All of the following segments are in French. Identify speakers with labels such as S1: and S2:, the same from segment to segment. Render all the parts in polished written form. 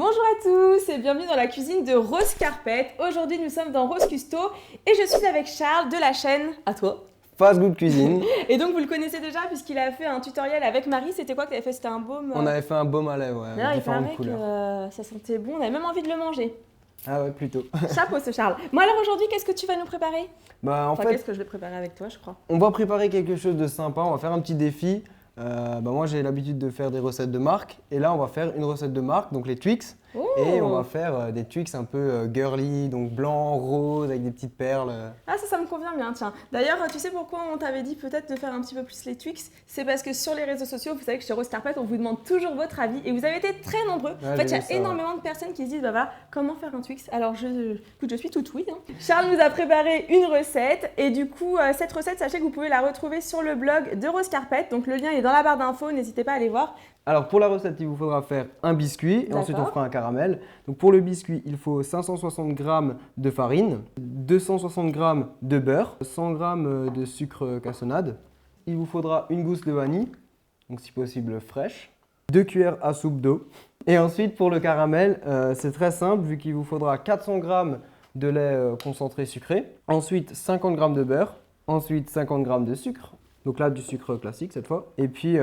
S1: Bonjour à tous et bienvenue dans la cuisine de Rose Carpet. Aujourd'hui nous sommes dans Rose Custo et je suis avec Charles de la chaîne À toi.
S2: Fast Good Cuisine.
S1: Et donc vous le connaissez déjà puisqu'il a fait un tutoriel avec Marie. C'était quoi que tu avais fait? C'était un baume
S2: On avait fait un baume à lèvres,
S1: D'ailleurs,
S2: avec
S1: il
S2: différentes
S1: paraît
S2: couleurs.
S1: que ça sentait bon, on avait même envie de le manger.
S2: Ah ouais, plutôt.
S1: Chapeau ce Charles. Moi alors aujourd'hui qu'est-ce que tu vas nous préparer?
S2: Bah en
S1: Enfin
S2: fait,
S1: qu'est-ce que je vais préparer avec toi je crois.
S2: on va préparer quelque chose de sympa, on va faire un petit défi. Moi j'ai l'habitude de faire des recettes de marque et là on va faire une recette de marque, donc les Twix.
S1: Oh.
S2: Et on va faire des Twix un peu girly, donc blanc, rose, avec des petites perles.
S1: Ah ça me convient bien, tiens. D'ailleurs, tu sais pourquoi on t'avait dit peut-être de faire un petit peu plus les Twix? C'est parce que sur les réseaux sociaux, vous savez que chez Rose Carpet, on vous demande toujours votre avis et vous avez été très nombreux.
S2: Ouais,
S1: en fait, il y
S2: j'ai
S1: a
S2: vu ça,
S1: énormément de personnes qui se disent, bah voilà, comment faire un Twix? Alors, écoute, je suis toute oui. Hein. Charles nous a préparé une recette et du coup, cette recette, sachez que vous pouvez la retrouver sur le blog de Rose Carpet. Donc, le lien est dans la barre d'infos, n'hésitez pas à aller voir.
S2: Alors pour la recette, il vous faudra faire un biscuit et ensuite on fera un caramel. Donc pour le biscuit, il faut 560 g de farine, 260 g de beurre, 100 g de sucre cassonade. Il vous faudra une gousse de vanille, donc si possible fraîche, 2 cuillères à soupe d'eau. Et ensuite pour le caramel, c'est très simple vu qu'il vous faudra 400 g de lait concentré sucré, ensuite 50 g de beurre, ensuite 50 g de sucre. Donc là, du sucre classique cette fois. Et puis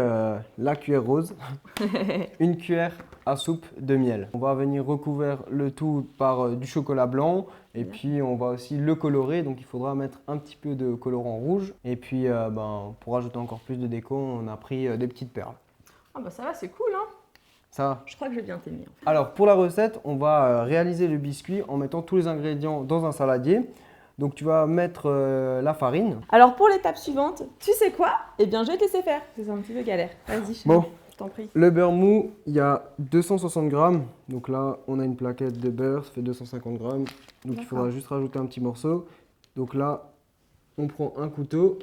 S2: la cuillère rose, une cuillère à soupe de miel. On va venir recouvrir le tout par du chocolat blanc. Et puis on va aussi le colorer. Donc il faudra mettre un petit peu de colorant rouge. Et puis pour ajouter encore plus de déco, on a pris des petites perles.
S1: Ah bah ça va, c'est cool hein.
S2: Ça va.
S1: Je crois que je vais bien t'aimer. En fait.
S2: Alors pour la recette, on va réaliser le biscuit en mettant tous les ingrédients dans un saladier. Donc tu vas mettre la farine.
S1: Alors pour l'étape suivante, tu sais quoi? Eh bien je vais te laisser faire, c'est un petit peu galère. Vas-y,
S2: Bon,
S1: je t'en prie.
S2: le beurre mou, il y a 260 g. Donc là, on a une plaquette de beurre, ça fait 250 g. Donc il faudra juste rajouter un petit morceau. Donc là, on prend un couteau.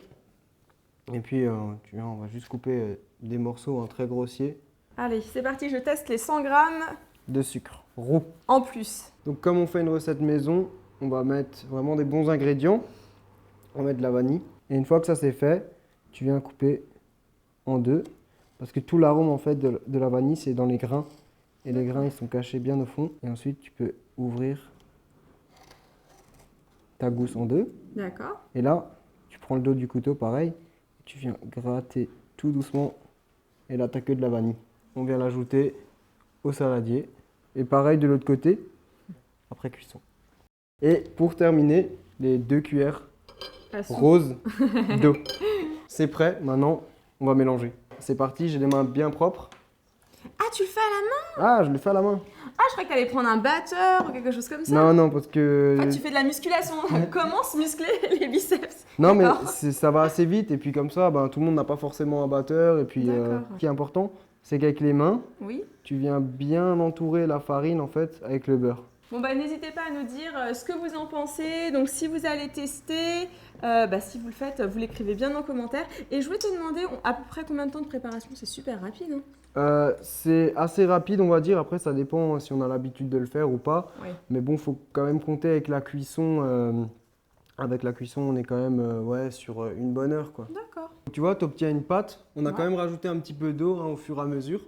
S2: Et puis, tu vois, on va juste couper des morceaux très grossiers.
S1: Allez, c'est parti, je teste les 100 grammes
S2: De sucre roux.
S1: en plus.
S2: Donc comme on fait une recette maison, on va mettre vraiment des bons ingrédients. On va mettre de la vanille. Et une fois que ça c'est fait, tu viens couper en deux. Parce que tout l'arôme en fait de la vanille, c'est dans les grains. Et les grains, ils sont cachés bien au fond. Et ensuite, tu peux ouvrir ta gousse en deux.
S1: D'accord.
S2: Et là, tu prends le dos du couteau, pareil. Et tu viens gratter tout doucement. Et là, tu n'as que de la vanille. On vient l'ajouter au saladier. Et pareil de l'autre côté, après cuisson. Et pour terminer, les 2 cuillères roses d'eau. C'est prêt, maintenant on va mélanger. C'est parti, j'ai les mains bien propres.
S1: Ah, tu le fais à la main?
S2: Ah, je le fais à la main.
S1: Ah, je croyais que tu allais prendre un batteur ou quelque chose comme ça.
S2: Non, parce que...
S1: Enfin, tu fais de la musculation. Comment se muscler les biceps?
S2: Non, mais ça va assez vite et puis comme ça, tout le monde n'a pas forcément un batteur. Et puis, ce qui est important, c'est qu'avec les mains, tu viens bien entourer la farine en fait avec le beurre.
S1: Bon n'hésitez pas à nous dire ce que vous en pensez. Donc si vous allez tester, si vous le faites, vous l'écrivez bien en commentaire. Et je voulais te demander à peu près combien de temps de préparation? C'est super rapide. Hein.
S2: C'est assez rapide on va dire. Après ça dépend si on a l'habitude de le faire ou pas.
S1: Oui.
S2: Mais bon, faut quand même compter avec la cuisson. Avec la cuisson, on est quand même sur une bonne heure, quoi.
S1: D'accord.
S2: Tu vois, tu obtiens une pâte. On a quand même rajouté un petit peu d'eau au fur et à mesure.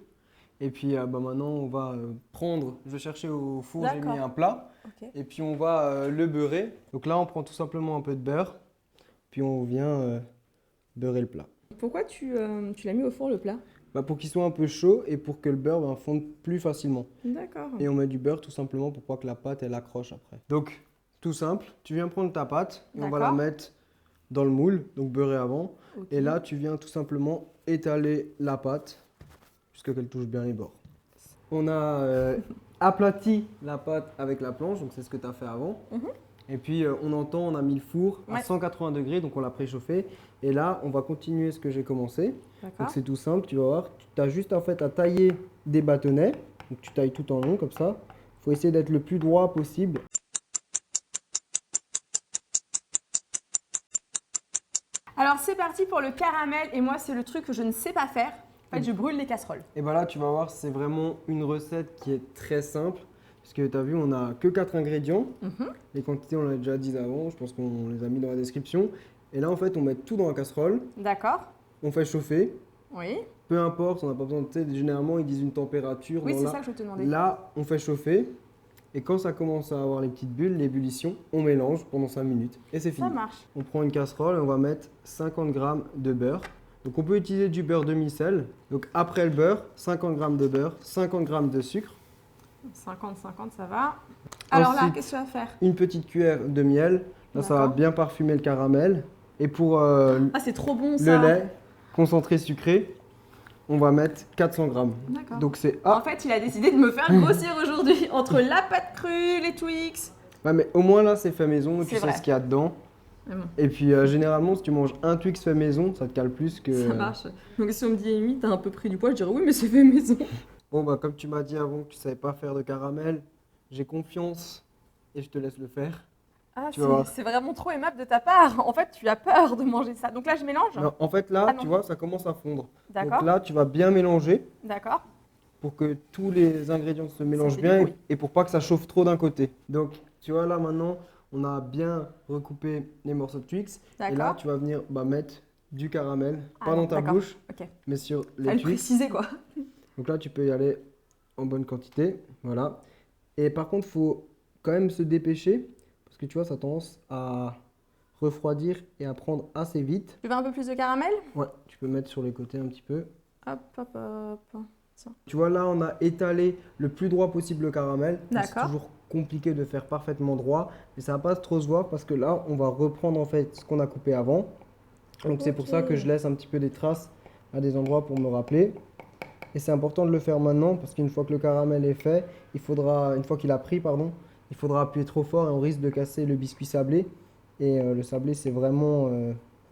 S2: Et puis maintenant, on va prendre, je vais chercher au four, j'ai mis un plat.
S1: Okay.
S2: Et puis on va le beurrer. Donc là, on prend tout simplement un peu de beurre. Puis on vient beurrer le plat.
S1: Pourquoi tu l'as mis au four le plat?
S2: Pour qu'il soit un peu chaud et pour que le beurre fonde plus facilement.
S1: D'accord.
S2: Et on met du beurre tout simplement pour pas que la pâte elle accroche après. Donc tout simple, tu viens prendre ta pâte et on va la mettre dans le moule, donc beurrer avant. Okay. Et là, tu viens tout simplement étaler la pâte jusqu'à qu'elle touche bien les bords. On a aplati la pâte avec la planche, donc c'est ce que tu as fait avant. Et puis on a mis le four à 180 degrés, donc on l'a préchauffé. Et là, on va continuer ce que j'ai commencé. Donc c'est tout simple, tu vas voir. Tu as juste en fait à tailler des bâtonnets. Donc tu tailles tout en long comme ça. Il faut essayer d'être le plus droit possible.
S1: Alors c'est parti pour le caramel. Et moi, c'est le truc que je ne sais pas faire. En fait, je brûle les casseroles.
S2: Et là, tu vas voir, c'est vraiment une recette qui est très simple. Parce que tu as vu, on n'a que 4 ingrédients. Les quantités, on l'a déjà dit avant. Je pense qu'on les a mis dans la description. Et là, en fait, on met tout dans la casserole.
S1: D'accord.
S2: On fait chauffer.
S1: Oui.
S2: peu importe, on n'a pas besoin de, tu sais, généralement ils disent une température.
S1: Oui,
S2: Non,
S1: c'est
S2: là,
S1: ça que je te demandais.
S2: là, on fait chauffer. Et quand ça commence à avoir les petites bulles, l'ébullition, on mélange pendant 5 minutes et c'est fini.
S1: Ça marche.
S2: On prend une casserole et on va mettre 50 g de beurre. Donc on peut utiliser du beurre demi-sel. Donc après le beurre, 50 g de beurre, 50 g de sucre.
S1: 50-50, ça va. Alors là,
S2: Ensuite,
S1: qu'est-ce que tu vas faire?
S2: une petite cuillère de miel. Là, ça va
S1: D'accord.
S2: bien parfumer le caramel. Et pour
S1: Ah, c'est trop bon
S2: le
S1: ça.
S2: lait concentré sucré, on va mettre 400 g.
S1: D'accord.
S2: Donc c'est
S1: En fait, il a décidé de me faire grossir aujourd'hui entre la pâte crue, les Twix.
S2: Ouais, mais au moins là, c'est fait maison, tu
S1: C'est
S2: sais
S1: vrai.
S2: ce qu'il y a dedans.
S1: Mais bon,
S2: Et puis généralement, si tu manges un Twix fait maison, ça te cale plus que.
S1: ça marche. Donc si on me dit Amy, t'as un peu pris du poids, je dirais oui, mais c'est fait maison.
S2: Bon, bah, comme tu m'as dit avant que tu savais pas faire de caramel, j'ai confiance et je te laisse le faire.
S1: Ah,
S2: Tu vas voir.
S1: c'est vraiment trop aimable de ta part. En fait, tu as peur de manger ça. Donc là, je mélange.
S2: Non, en fait, là,
S1: Ah, non.
S2: tu vois, ça commence à fondre.
S1: D'accord.
S2: Donc là, tu vas bien mélanger
S1: D'accord.
S2: pour que tous les ingrédients se mélangent
S1: fait
S2: bien
S1: du
S2: et,
S1: bruit.
S2: et pour pas que ça chauffe trop d'un côté. Donc, tu vois, là, maintenant, on a bien recoupé les morceaux de Twix. Et là,
S1: D'accord.
S2: tu vas venir mettre du caramel,
S1: Ah
S2: pas
S1: non,
S2: dans ta
S1: d'accord.
S2: bouche,
S1: Ok.
S2: mais sur les
S1: Fallait le
S2: Twix.
S1: préciser quoi.
S2: Donc là, tu peux y aller en bonne quantité. Voilà. Et par contre, il faut quand même se dépêcher parce que tu vois, ça a tendance à refroidir et à prendre assez vite.
S1: Tu veux un peu plus de caramel?
S2: Ouais, tu peux mettre sur les côtés un petit peu.
S1: Hop, hop, hop.
S2: Tu vois, là, on a étalé le plus droit possible le caramel. Donc, c'est
S1: D'accord.
S2: toujours compliqué de faire parfaitement droit, mais ça va pas trop se voir parce que là, on va reprendre en fait ce qu'on a coupé avant. Donc, c'est pour ça
S1: Ok.
S2: que je laisse un petit peu des traces à des endroits pour me rappeler. Et c'est important de le faire maintenant parce qu'une fois que le caramel est fait, une fois qu'il a pris, pardon, il faudra appuyer trop fort et on risque de casser le biscuit sablé. Et le sablé, c'est vraiment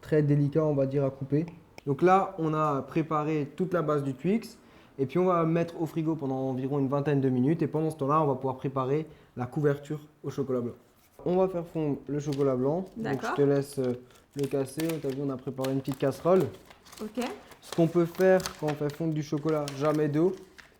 S2: très délicat, on va dire, à couper. Donc là, on a préparé toute la base du Twix. Et puis on va mettre au frigo pendant environ une vingtaine de minutes. Et pendant ce temps-là, on va pouvoir préparer la couverture au chocolat blanc. On va faire fondre le chocolat blanc. Donc
S1: D'accord.
S2: je te laisse le casser. Tu as vu, on a préparé une petite casserole.
S1: Ok.
S2: Ce qu'on peut faire quand on fait fondre du chocolat, jamais d'eau,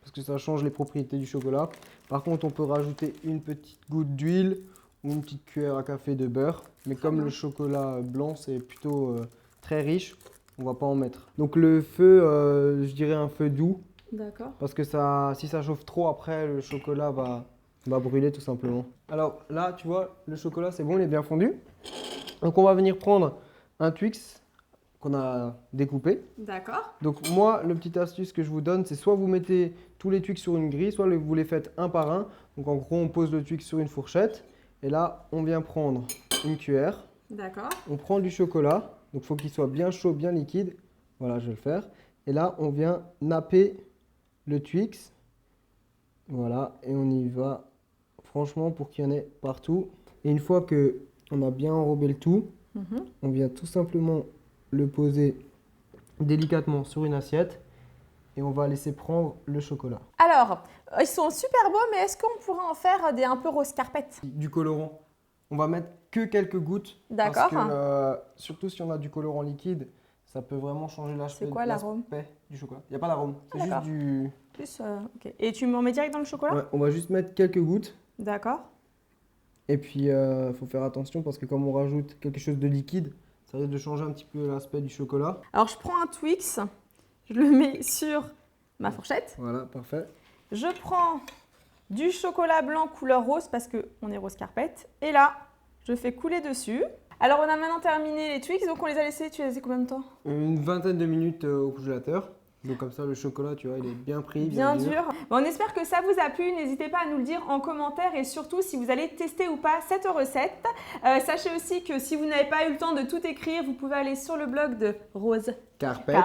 S2: parce que ça change les propriétés du chocolat. Par contre, on peut rajouter une petite goutte d'huile ou une petite cuillère à café de beurre. Mais comme
S1: bien.
S2: le chocolat blanc, c'est plutôt très riche, on va pas en mettre. Donc le feu, je dirais un feu doux,
S1: D'accord.
S2: parce que si ça chauffe trop après, le chocolat va brûler tout simplement. Alors là, tu vois, le chocolat, c'est bon, il est bien fondu. Donc on va venir prendre un Twix qu'on a découpé.
S1: D'accord.
S2: Donc moi, le petit astuce que je vous donne, c'est soit vous mettez tous les Twix sur une grille, soit vous les faites un par un. Donc en gros, on pose le Twix sur une fourchette. Et là, on vient prendre une cuillère.
S1: D'accord.
S2: On prend du chocolat. Donc il faut qu'il soit bien chaud, bien liquide. Voilà, je vais le faire. Et là, on vient napper le Twix. Voilà, et on y va franchement pour qu'il y en ait partout. Et une fois qu'on a bien enrobé le tout,
S1: Mhm.
S2: on vient tout simplement le poser délicatement sur une assiette et on va laisser prendre le chocolat.
S1: Alors, ils sont super beaux, mais est-ce qu'on pourrait en faire un peu rose carpette?
S2: Du colorant, on va mettre que quelques gouttes.
S1: D'accord.
S2: Parce que surtout si on a du colorant liquide, ça peut vraiment changer l'aspect
S1: C'est quoi l'arôme
S2: du chocolat. Il n'y a pas d'arôme, c'est juste
S1: d'accord.
S2: du...
S1: Plus, ok. Et tu m'en mets direct dans le chocolat?
S2: Ouais, on va juste mettre quelques gouttes.
S1: D'accord.
S2: Et puis, il faut faire attention parce que comme on rajoute quelque chose de liquide, ça risque de changer un petit peu l'aspect du chocolat.
S1: Alors, je prends un Twix, je le mets sur ma fourchette.
S2: Voilà, parfait.
S1: Je prends du chocolat blanc couleur rose parce qu'on est rose carpette. Et là, je fais couler dessus. Alors, on a maintenant terminé les Twix, donc on les a laissés, tu les as laissés combien de temps?
S2: Une vingtaine de minutes au congélateur. Donc comme ça, le chocolat, tu vois, il est bien pris,
S1: Bien dur. Bon, on espère que ça vous a plu. N'hésitez pas à nous le dire en commentaire et surtout si vous allez tester ou pas cette recette. Sachez aussi que si vous n'avez pas eu le temps de tout écrire, vous pouvez aller sur le blog de Rose
S2: Carpette.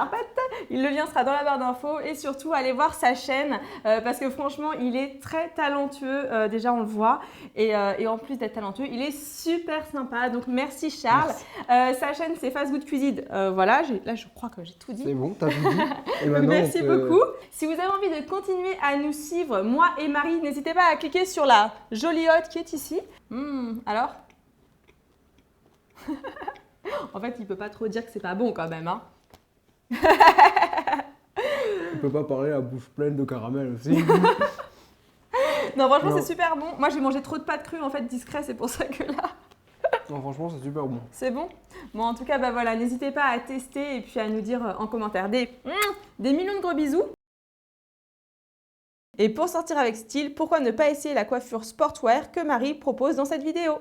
S1: Le lien sera dans la barre d'infos et surtout allez voir sa chaîne parce que franchement il est très talentueux, déjà on le voit et en plus d'être talentueux il est super sympa, donc merci Charles. Sa chaîne c'est Fast Good Cuisine, voilà, là je crois que j'ai tout dit.
S2: C'est bon, t'as tout dit. Et maintenant,
S1: Merci beaucoup. Si vous avez envie de continuer à nous suivre, moi et Marie, n'hésitez pas à cliquer sur la jolie hotte qui est ici. Alors en fait il peut pas trop dire que c'est pas bon quand même, hein.
S2: On peut pas parler à bouche pleine de caramel aussi.
S1: Non, franchement,
S2: Non.
S1: c'est super bon. Moi, j'ai mangé trop de pâtes crues, en fait, discret, c'est pour ça que là,
S2: Non, franchement, c'est super bon.
S1: c'est bon. Bon, en tout cas, bah voilà, n'hésitez pas à tester et puis à nous dire en commentaire des Des millions de gros bisous. Et pour sortir avec style, pourquoi ne pas essayer la coiffure sportwear que Marie propose dans cette vidéo?